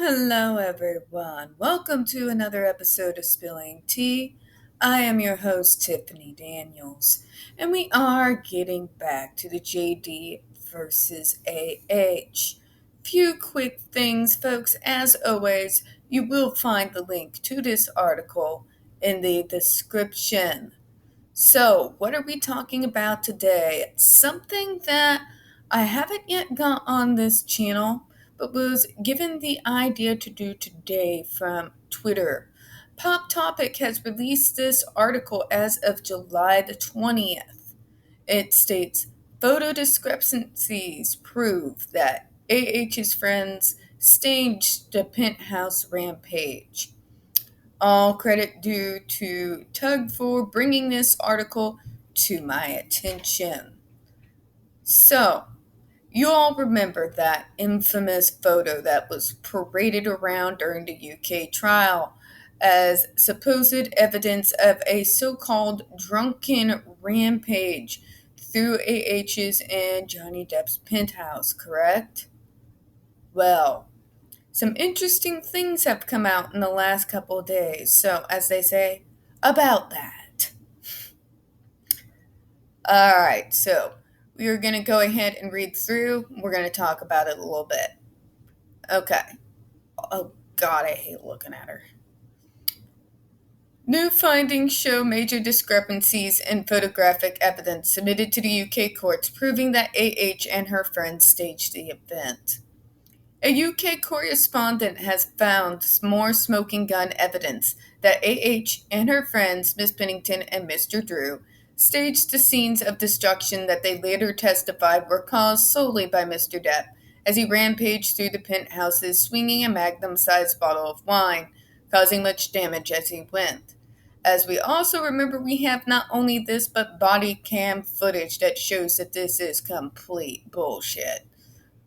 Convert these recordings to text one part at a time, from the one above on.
Hello, everyone. Welcome to another episode of Spilling Tea. I am your host, Tiffany Daniels, and we are getting back to the JD versus AH. Few quick things, folks. As always, you will find the link to this article in the description. So, what are we talking about today? Something that I haven't yet got on this channel, but was given the idea to do today from Twitter. Pop Topic has released this article as of July the 20th. It states photo discrepancies prove that AH's friends staged the penthouse rampage. All credit due to Tug for bringing this article to my attention. So, you all remember that infamous photo that was paraded around during the UK trial as supposed evidence of a so-called drunken rampage through AH's and Johnny Depp's penthouse, correct? Well, some interesting things have come out in the last couple of days. So, as they say, about that. All right, so we are going to go ahead and read through. We're going to talk about it a little bit. Okay. Oh, God, I hate looking at her. New findings show major discrepancies in photographic evidence submitted to the UK courts proving that AH and her friends staged the event. A UK correspondent has found more smoking gun evidence that AH and her friends, Miss Pennington and Mr. Drew, staged the scenes of destruction that they later testified were caused solely by Mr. Depp as he rampaged through the penthouses swinging a magnum-sized bottle of wine, causing much damage as he went. As we also remember, we have not only this but body cam footage that shows that this is complete bullshit.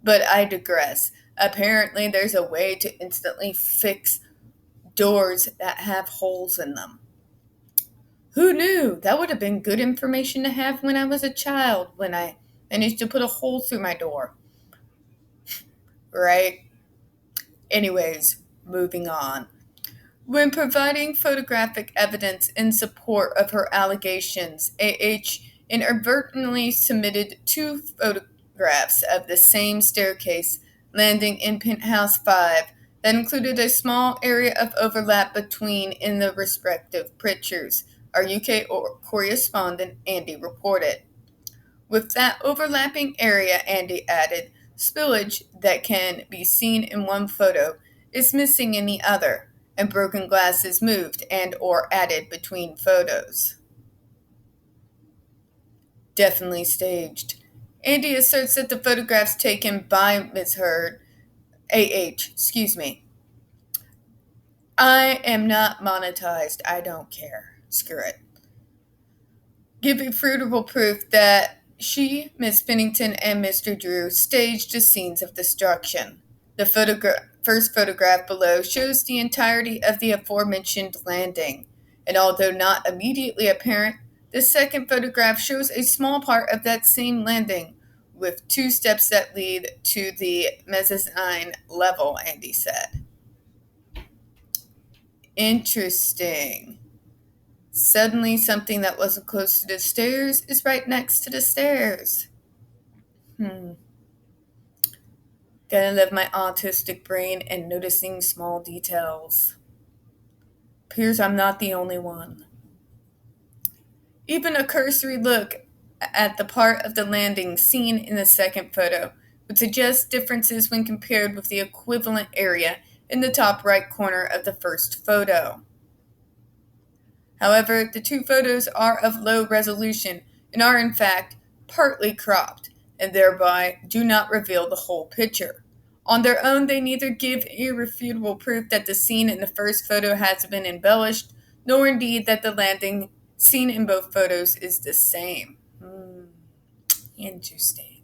But I digress. Apparently, there's a way to instantly fix doors that have holes in them. Who knew? That would have been good information to have when I was a child, when I managed to put a hole through my door. Right? Anyways, moving on. When providing photographic evidence in support of her allegations, AH inadvertently submitted two photographs of the same staircase landing in Penthouse 5 that included a small area of overlap between in the respective pictures, our UK correspondent Andy reported. With that overlapping area, Andy added, spillage that can be seen in one photo is missing in the other, and broken glass is moved and or added between photos. Definitely staged. Andy asserts that the photographs taken by Ms. Heard, I am not monetized. I don't care. Screw it. Give irrefutable proof that she, Miss Pennington, and Mr. Drew staged the scenes of destruction. The first photograph below shows the entirety of the aforementioned landing, and although not immediately apparent, the second photograph shows a small part of that same landing, with two steps that lead to the mezzanine level, Andy said. Interesting. Suddenly, something that wasn't close to the stairs is right next to the stairs. Gotta love my autistic brain and noticing small details. Appears I'm not the only one. Even a cursory look at the part of the landing seen in the second photo would suggest differences when compared with the equivalent area in the top right corner of the first photo. However, the two photos are of low resolution and are in fact partly cropped, and thereby do not reveal the whole picture. On their own, they neither give irrefutable proof that the scene in the first photo has been embellished, nor indeed that the landing seen in both photos is the same. Interesting.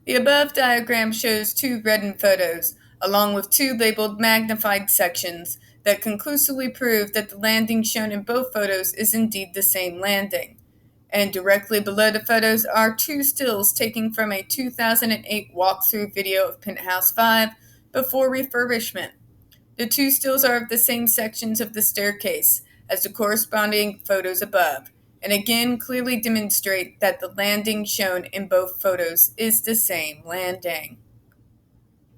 The above diagram shows two reddened photos, along with two labeled magnified sections that conclusively prove that the landing shown in both photos is indeed the same landing. And directly below the photos are two stills taken from a 2008 walkthrough video of Penthouse 5, before refurbishment. The two stills are of the same sections of the staircase as the corresponding photos above, and again clearly demonstrate that the landing shown in both photos is the same landing.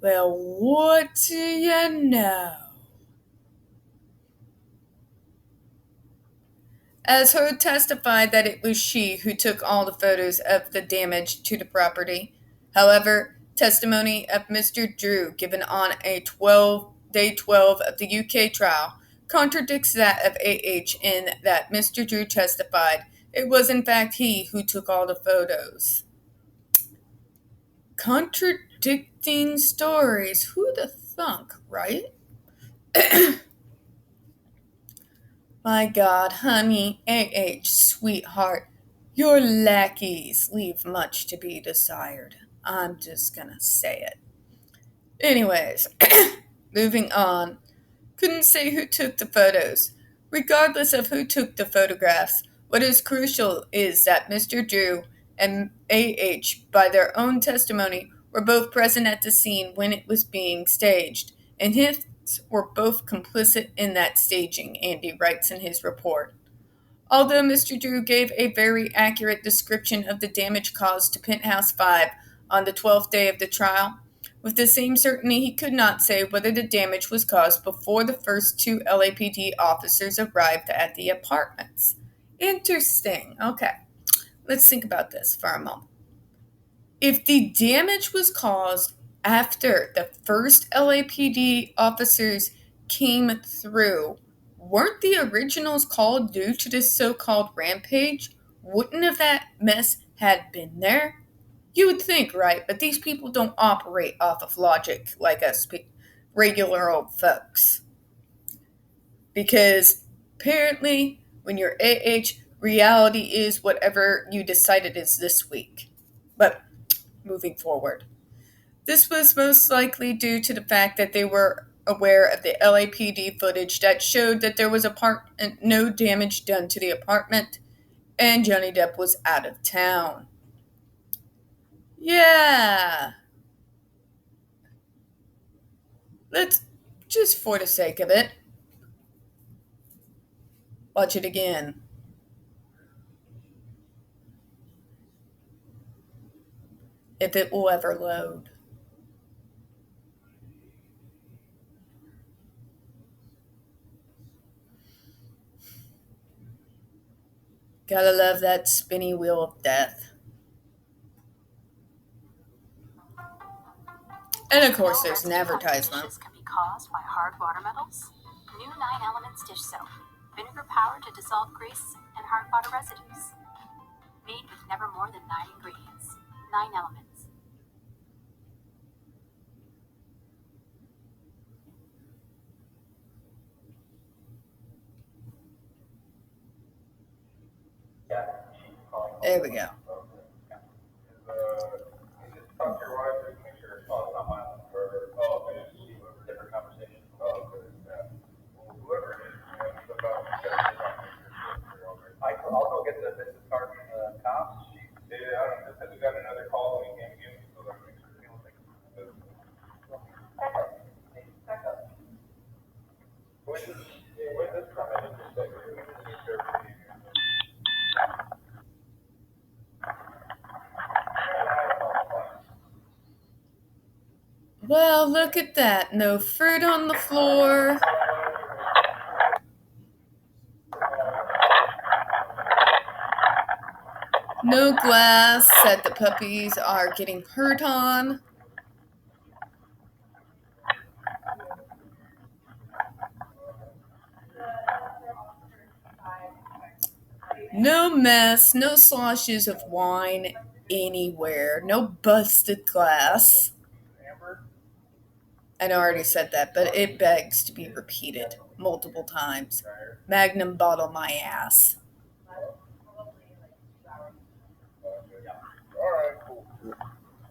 Well, what do you know? As Heard testified that it was she who took all the photos of the damage to the property. However, testimony of Mr. Drew given on a day 12 of the UK trial contradicts that of AH in that Mr. Drew testified it was in fact he who took all the photos. Contradicting stories. Who the thunk, right? My God, honey, sweetheart, your lackeys leave much to be desired. I'm just gonna say it. Anyways, moving on. Couldn't say who took the photos. Regardless of who took the photographs, what is crucial is that Mr. Drew and AH, by their own testimony, were both present at the scene when it was being staged, and hence were both complicit in that staging, Andy writes in his report. Although Mr. Drew gave a very accurate description of the damage caused to Penthouse 5 on the 12th day of the trial, with the same certainty he could not say whether the damage was caused before the first two LAPD officers arrived at the apartments. Interesting. Okay, let's think about this for a moment. If the damage was caused after the first LAPD officers came through, weren't the originals called due to this so-called rampage? Wouldn't have that mess had been there? You would think, right? But these people don't operate off of logic like us regular old folks. Because apparently, when you're AH, reality is whatever you decide it is this week. But moving forward, this was most likely due to the fact that they were aware of the LAPD footage that showed that there was no damage done to the apartment, and Johnny Depp was out of town. Yeah. Let's, just for the sake of it, watch it again. If it will ever load. Gotta love that spinny wheel of death. And of course, there's an advertisement. Can be caused by hard water metals. New 9 Elements dish soap. Vinegar power to dissolve grease and hard water residues. Made with never more than 9 ingredients. 9 Elements. There we go. I'll go get the business card from the cops. Yeah, I don't know. We got another call that we can't give, so that makes it feel like. When this coming? Well, look at that. No fruit on the floor. No glass that the puppies are getting hurt on. No mess, no sloshes of wine anywhere, no busted glass. I already said that, but it begs to be repeated multiple times. Magnum bottle my ass. All right, cool.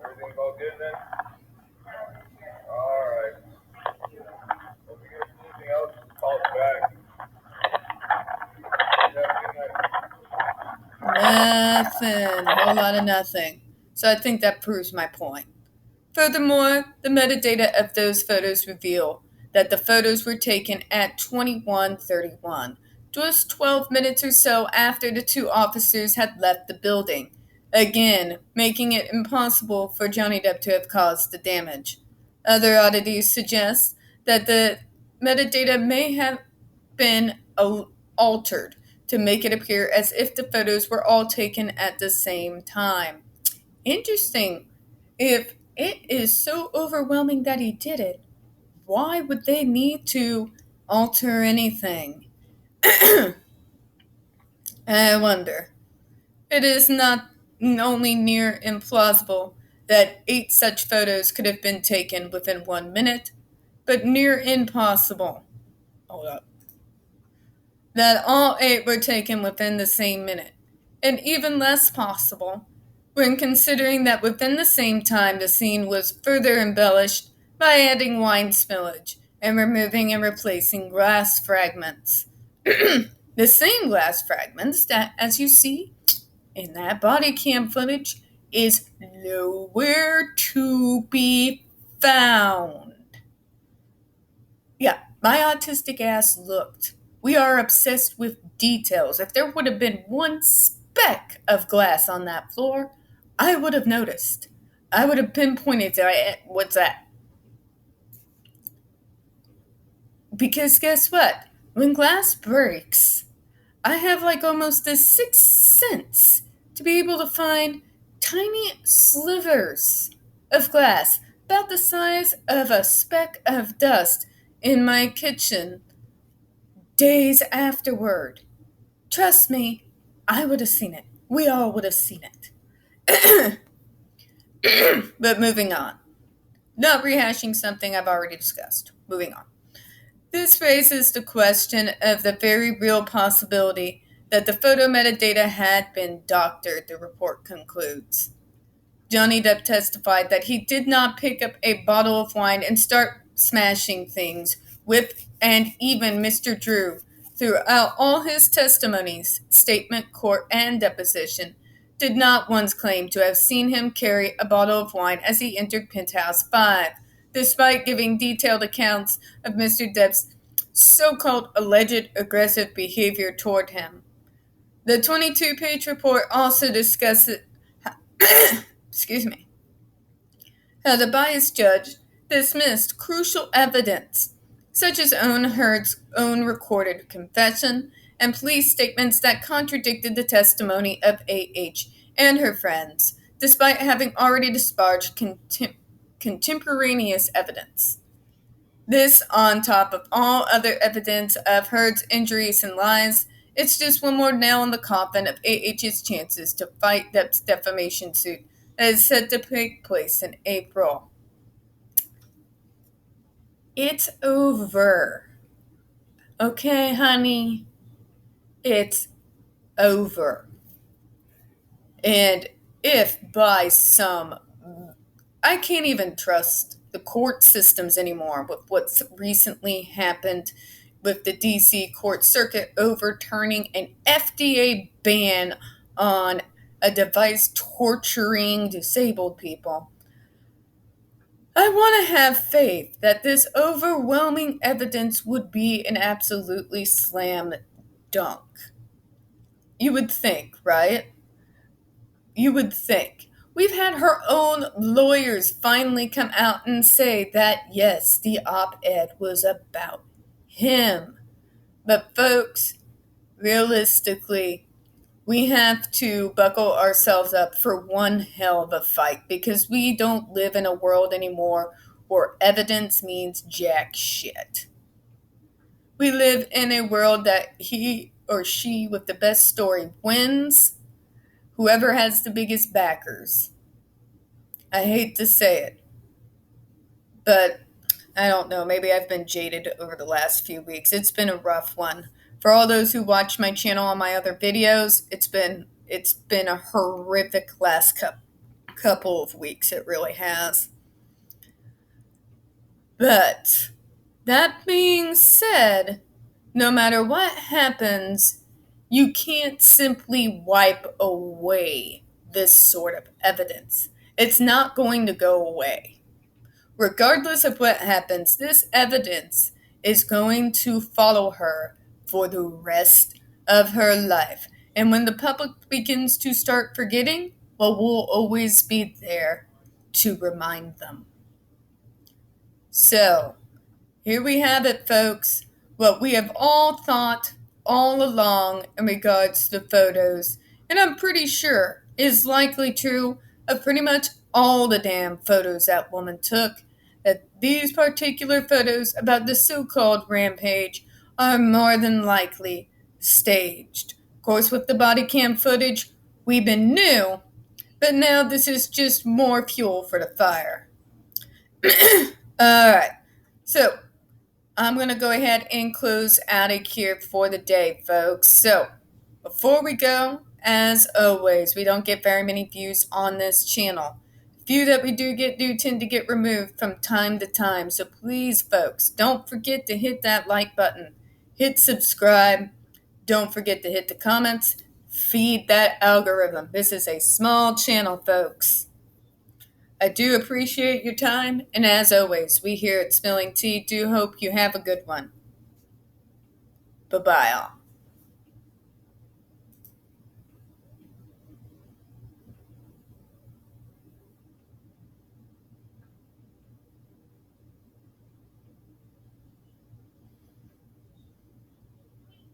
Everything all good then? All right. If you get anything else, call us back. Nothing. A whole lot of nothing. So I think that proves my point. Furthermore, the metadata of those photos reveal that the photos were taken at 21:31, just 12 minutes or so after the two officers had left the building, again making it impossible for Johnny Depp to have caused the damage. Other oddities suggest that the metadata may have been altered to make it appear as if the photos were all taken at the same time. Interesting. If it is so overwhelming that he did it, why would they need to alter anything? I wonder. It is not only near implausible that 8 such photos could have been taken within 1 minute, but near impossible. Hold up. That all 8 were taken within the same minute, and even less possible when considering that within the same time the scene was further embellished by adding wine spillage and removing and replacing glass fragments. The same glass fragments that, as you see in that body cam footage, is nowhere to be found. Yeah, my autistic ass looked. We are obsessed with details. If there would have been one speck of glass on that floor, I would have noticed. I would have pinpointed that. What's that? Because guess what? When glass breaks, I have like almost a sixth sense to be able to find tiny slivers of glass about the size of a speck of dust in my kitchen days afterward. Trust me, I would have seen it. We all would have seen it. But moving on. Not rehashing something I've already discussed. Moving on. This raises the question of the very real possibility that the photo metadata had been doctored, the report concludes. Johnny Depp testified that he did not pick up a bottle of wine and start smashing things with and even Mr. Drew. Throughout all his testimonies, statement, court, and deposition, did not once claim to have seen him carry a bottle of wine as he entered Penthouse 5, despite giving detailed accounts of Mr. Depp's so-called alleged aggressive behavior toward him. The 22-page report also discusses excuse me, how the biased judge dismissed crucial evidence, such as Heard's own recorded confession and police statements that contradicted the testimony of A.H. and her friends, despite having already disparaged contemporaneous evidence. This, on top of all other evidence of Heard's injuries and lies, it's just one more nail in the coffin of A.H.'s chances to fight Depp's defamation suit that is set to take place in April. It's over. Okay, honey? It's over. And if by some... I can't even trust the court systems anymore with what's recently happened with the DC Court Circuit overturning an FDA ban on a device torturing disabled people. I want to have faith that this overwhelming evidence would be an absolutely slam dunk. You would think, right? You would think. We've had her own lawyers finally come out and say that, yes, the op-ed was about him. But folks, realistically, we have to buckle ourselves up for one hell of a fight because we don't live in a world anymore where evidence means jack shit. We live in a world that he or she with the best story wins, whoever has the biggest backers. I hate to say it, but I don't know, maybe I've been jaded over the last few weeks. It's been a rough one. For all those who watch my channel on my other videos, it's been a horrific last couple of weeks. It really has. But that being said, no matter what happens, you can't simply wipe away this sort of evidence. It's not going to go away. Regardless of what happens, this evidence is going to follow her for the rest of her life. And when the public begins to start forgetting, well, we'll always be there to remind them. So, here we have it, folks. What we have all thought all along in regards to the photos, and I'm pretty sure is likely true of pretty much all the damn photos that woman took, that these particular photos about the so-called Rampage are more than likely staged. Of course, with the body cam footage, we've been new, but now this is just more fuel for the fire. Alright, so I'm going to go ahead and close out of here for the day, folks. So, before we go, as always, we don't get very many views on this channel. Few that we do tend to get removed from time to time. So please, folks, don't forget to hit that like button. Hit subscribe. Don't forget to hit the comments. Feed that algorithm. This is a small channel, folks. I do appreciate your time, and as always, we here at Spilling Tea do hope you have a good one. Bye-bye all.